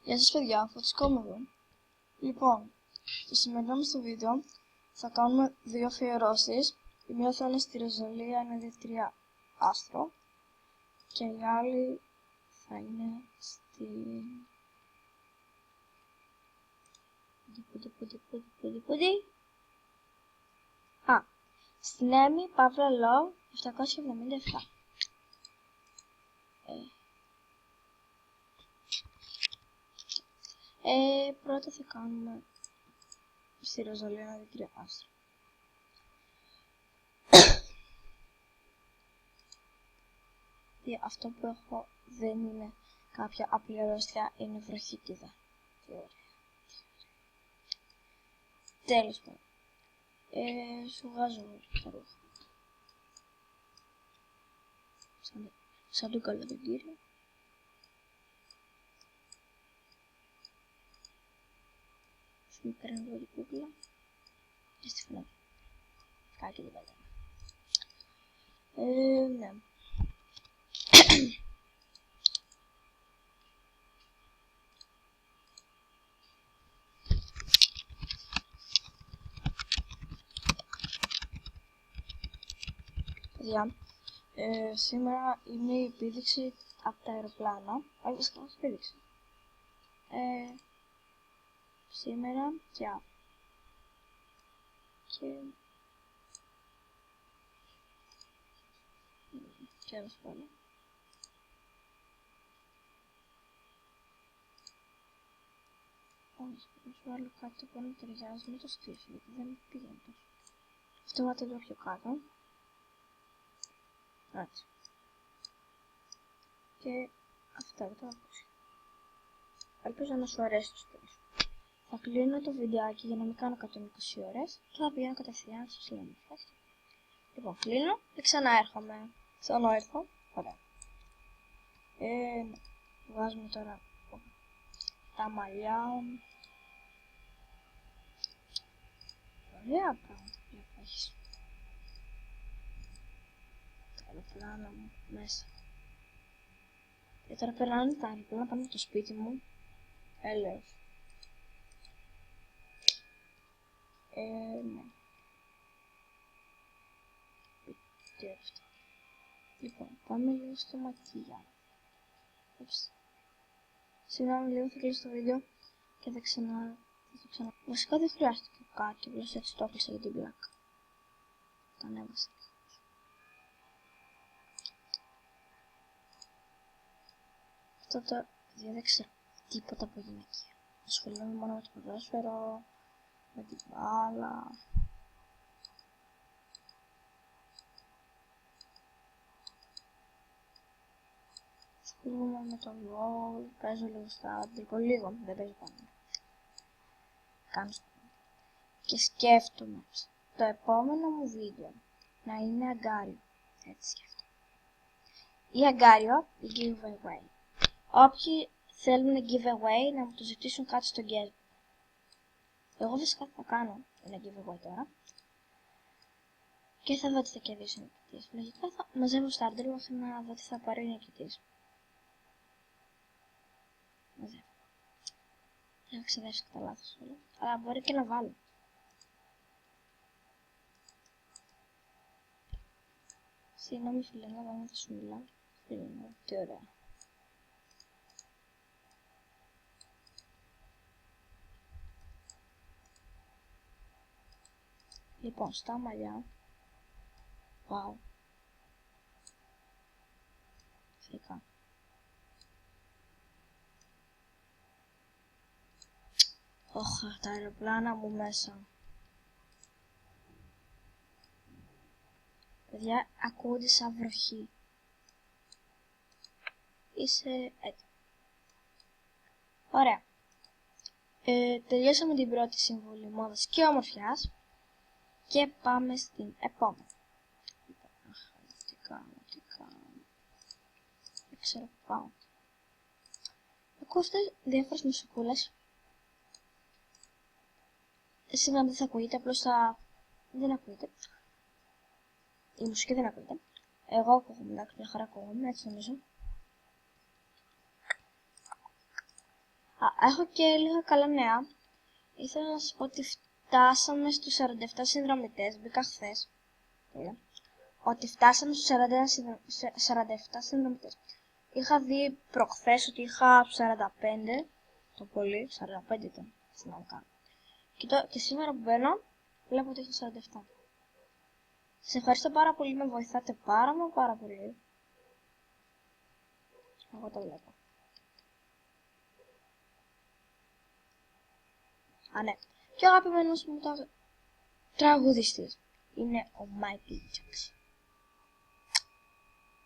Γεια σας παιδιά, Φωτισκόμαι εδώ. Λοιπόν, στο σημερινό μας το βίντεο θα κάνουμε δύο αφιερώσεις. Η μία θα είναι στη Ροζαλία 1-2-3 άστρο και η άλλη θα είναι στην... στην Έμι Παύλα Λόβ 777. Πρώτα θα κάνουμε στη Ροζαλία 1-2-3 άστρο. Αυτό που έχω δεν είναι κάποια απλή αρρώστια, είναι βροχίτιδα. Τέλος πάντων. Σου βγάζω τα ρούχα. Σαν τον καλό τον κύριο. Σου παίρνω εδώ την κούκλα. Και στη φωνή. Κάκι δεν πατάμε. Ναι. Παιδιά, σήμερα είναι η επίδειξη από τα αεροπλάνα. Όχι, βασικά όχι επίδειξη. Σήμερα και αύριο. Και ένας πάλι. Όχι, θα σου βάλω κάτι που να ταιριάζει με το στήθο, γιατί δεν πήγαινε τόσο. Αυτό να τελειώ πιο κάτω. Έτσι. Και αυτά τα άκουσα. Ελπίζω να σου αρέσει το στυλ. Θα κλείνω το βιντεάκι για να μην κάνω 120 ώρες και θα πηγαίνω κατευθείαν στο σλέμμα. Λοιπόν, κλείνω και ξανά έρχομαι. Ξανά έρθω. Ωραία. Βγάζουμε τώρα τα μαλλιά. Ωραία πράγματα που έχεις. Τα αεροπλάνα μου μέσα. Και τώρα περνάνε τα αεροπλάνα πάνω από το σπίτι μου. Έλεος. Ναι. Τι αυτό. Λοιπόν, πάμε λίγο στο μακιγιάζ. Συγγνώμη λίγο, θα κλείσω το βίντεο και θα ξανά. Βασικά δεν χρειάστηκε κάτι, απλώς έτσι το έκλεισα για την πλάκα. Το ανέβασα. Αυτό το δεν ξέρω τίποτα από γυναικεία. Ασχολούμαι μόνο με το ποδόσφαιρο, με την μπάλα. Ασχολούμαι με το LOL, παίζω λίγο στα αντρικό, λίγο, δεν παίζω πάνω. Κάνω και σκέφτομαι το επόμενο μου βίντεο να είναι αγκάριο. Έτσι σκέφτομαι. Ή αγκάριο ή giveaway. Όποιοι θέλουν giveaway να μου το ζητήσουν κάτω στο guest. Εγώ φυσικά θα κάνω ένα giveaway τώρα. Και θα δω τι θα κερδίσει ο νικητής. Λογικά θα μαζεύω στα άντρου μέχρι να δω τι θα πάρει ο νικητής. Μαζεύω. Έχω ξεδέψει κατά λάθος όλα. Αλλά μπορεί και να βάλω. Συγγνώμη φιλένα, δεν θα σου μιλάω. Φιλένα, τι ωραία. Λοιπόν, στα μαλλιά. Wow. Φρικά. Ωχ, τα αεροπλάνα μου μέσα. Παιδιά, ακούγονται σαν βροχή. Είσαι έτοιμο. Ωραία. Τελειώσαμε την πρώτη συμβουλή μόδας και ομορφιάς. Και πάμε στην επόμενη. Τι κάνω. Δεν ξέρω που πάω. Ακούστε διάφορες μουσικούλες. Σήμερα δεν θα ακούγεται, απλώς δεν ακούγεται. Η μουσική δεν ακούγεται. Εγώ ακούγομαι, εντάξει, μια χαρά ακούγομαι, έτσι νομίζω. Έχω και λίγα καλά νέα. Ήθελα να σας πω ότι φτάσαμε στους 47 συνδρομητές. Μπήκα χθες. Ότι φτάσαμε στους 47 συνδρομητές. Είχα δει προχθές ότι είχα 45. Το πολύ, 45 ήταν συνολικά. Και σήμερα που μπαίνω, βλέπω ότι έχω 47. Σας ευχαριστώ πάρα πολύ, με βοηθάτε πάρα πολύ. Εγώ το βλέπω. Ναι. Και ο αγαπημένος μου τραγουδιστής είναι ο Michael Jackson.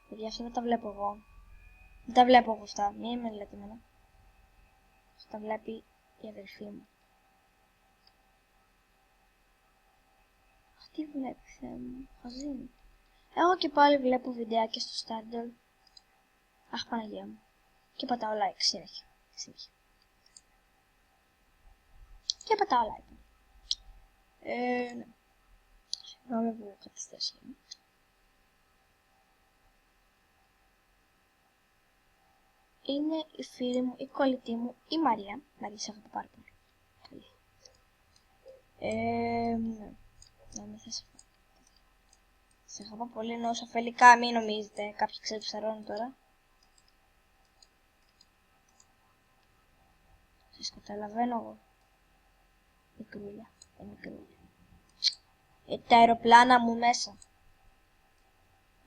Παιδιά, αυτά δεν τα βλέπω εγώ. Δεν τα βλέπω εγώ αυτά. Μην με λέτε εμένα. Αυτά τα βλέπει η αδελφή μου. Τι βλέπει, Θεέ μου, χαζίνη. Εγώ και πάλι βλέπω βιντεάκια στο Stardol. Αχ, Παναγία μου. Και πατάω like συνέχεια. Και πατάω like. Ναι. Συγγνώμη που καθυστέρησα. Είναι η φίλη μου, η κολλητή μου, η Μαρία. Μαρία, σε αγαπώ πάρα πολύ. Ναι, σε αγαπώ πολύ, ενώ ωφελικά μην νομίζετε. Κάποιοι ξεψαρώνουν τώρα. Σας καταλαβαίνω εγώ. Μικρούλια, μικρούλια. Τα αεροπλάνα μου μέσα.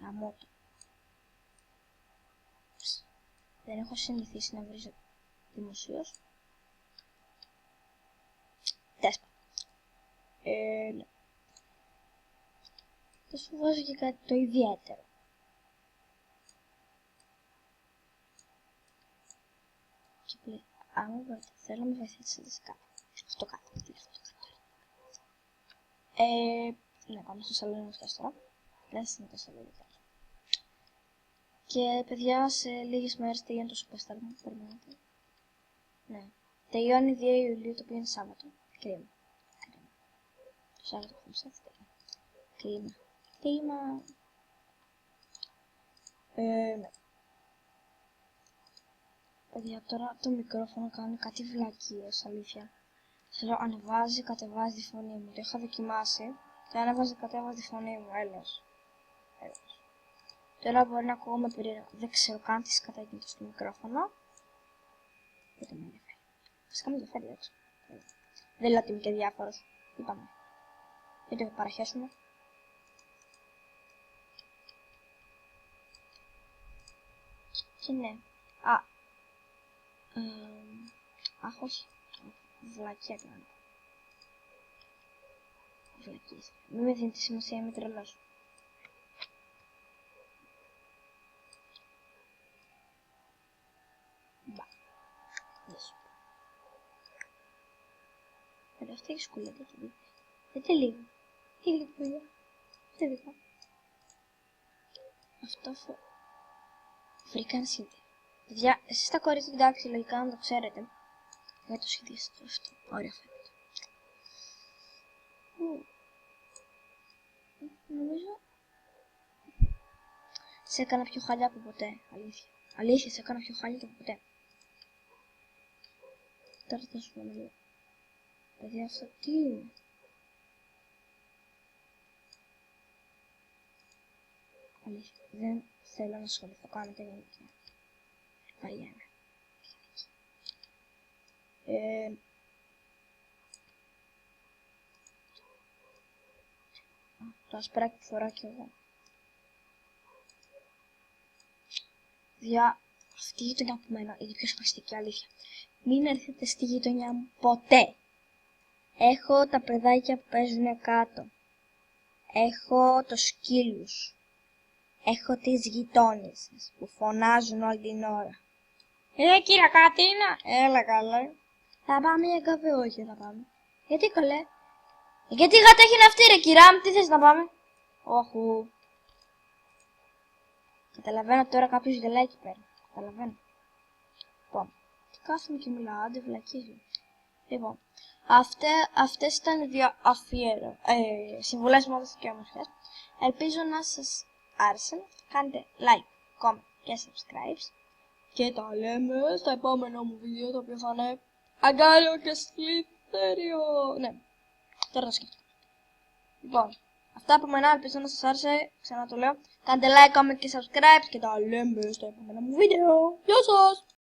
Αμότο. Δεν έχω συνηθίσει να βρίζω δημοσίως. Τέσπα. Ναι. Θα σου δώσω και κάτι το ιδιαίτερο. Και πλέον, άμα μπορείτε, θέλω να με βοηθήσετε σε κάτι. Αυτό κάτω. Ναι, πάμε στο σαλόνι αυτές τώρα. Δεν είναι το σαλόνι αυτές. Και παιδιά, σε λίγες μέρες τελειώνει το Superstar μου, περιμένετε. Ναι. Τελειώνει 2 Ιουλίου, το οποίο είναι Σάββατο. Κρίμα. Το Σάββατο έχουμε σάθει. Κρίμα. Ναι. Παιδιά, τώρα το μικρόφωνο κάνει κάτι βλακίες, αλήθεια. Θέλω ανεβάζει, κατεβάζει τη φωνή μου. Το είχα δοκιμάσει και ανέβαζε, κατέβαζε τη φωνή μου. Έλεος. Τώρα μπορεί να ακούγομαι περίεργα. Δεν ξέρω καν τι καταγγείλει στο μικρόφωνο. Δεν με ενδιαφέρει. Φυσικά με ενδιαφέρει, έξω. Δεν λέω ότι είμαι και διάφορος. Είπαμε. Δεν το παραχέσουμε. Και ναι. Αχ, όχι. Βλακία κάνω. Βλακίες. Μην με δίνετε σημασία, είμαι τρελός. Μπα. Δεν σου πω. Εδώ αυτή έχει σκουλέτα και δείτε. Δείτε λίγο. Τι λίγο παιδιά. Δείτε δικά. Αυτό βρήκα ένα σχέδιο. Παιδιά, εσείς τα κορίτσια, εντάξει, λογικά να το ξέρετε. Για το σχεδίαστο αυτό. Ωραία φαίνεται. Νομίζω σε έκανα πιο χάλια από ποτέ. Αλήθεια, σε έκανα πιο χάλια από ποτέ. Τώρα θα σου πω λίγο. Παιδιά, αυτό τι είναι. Αλήθεια, δεν θέλω να ασχοληθώ καν με τα γενικά. Βαριέμαι. Το ασπράκι που φοράω κι εγώ. Δια, αυτή η γειτονιά που μένω είναι πιο σπαστική, αλήθεια. Μην έρθετε στη γειτονιά μου ποτέ. Έχω τα παιδάκια που παίζουν κάτω. Έχω τους σκύλους. Έχω τις γειτόνισσες που φωνάζουν όλη την ώρα. Κύριε Κατίνα. Έλα καλά. Θα πάμε για καφέ, όχι θα πάμε. Γιατί καλέ. Γιατί γάτα έχει αυτή ρε κυρά μου, τι θες να πάμε. Όχου. Καταλαβαίνω τώρα κάποιος γελάει εκεί πέρα. Καταλαβαίνω. Λοιπόν, τι κάθομαι και μιλάω, άντε βλακίζει. Λοιπόν, αυτές ήταν οι δύο συμβουλές μόδας και όμορφιας. Ελπίζω να σας άρεσαν. Κάντε like, comment και subscribe. Και τα λέμε στα επόμενο μου βίντεο, το οποίο θα είναι αγκάλιο και σλιθέριο. Ναι, τώρα το σκέφτομαι. Λοιπόν, αυτά από μένα, ελπίζω να σας άρεσε. Ξανά το λέω. Κάντε like, comment και subscribe και τα λέμε στο επόμενο μου βίντεο. Γεια σας!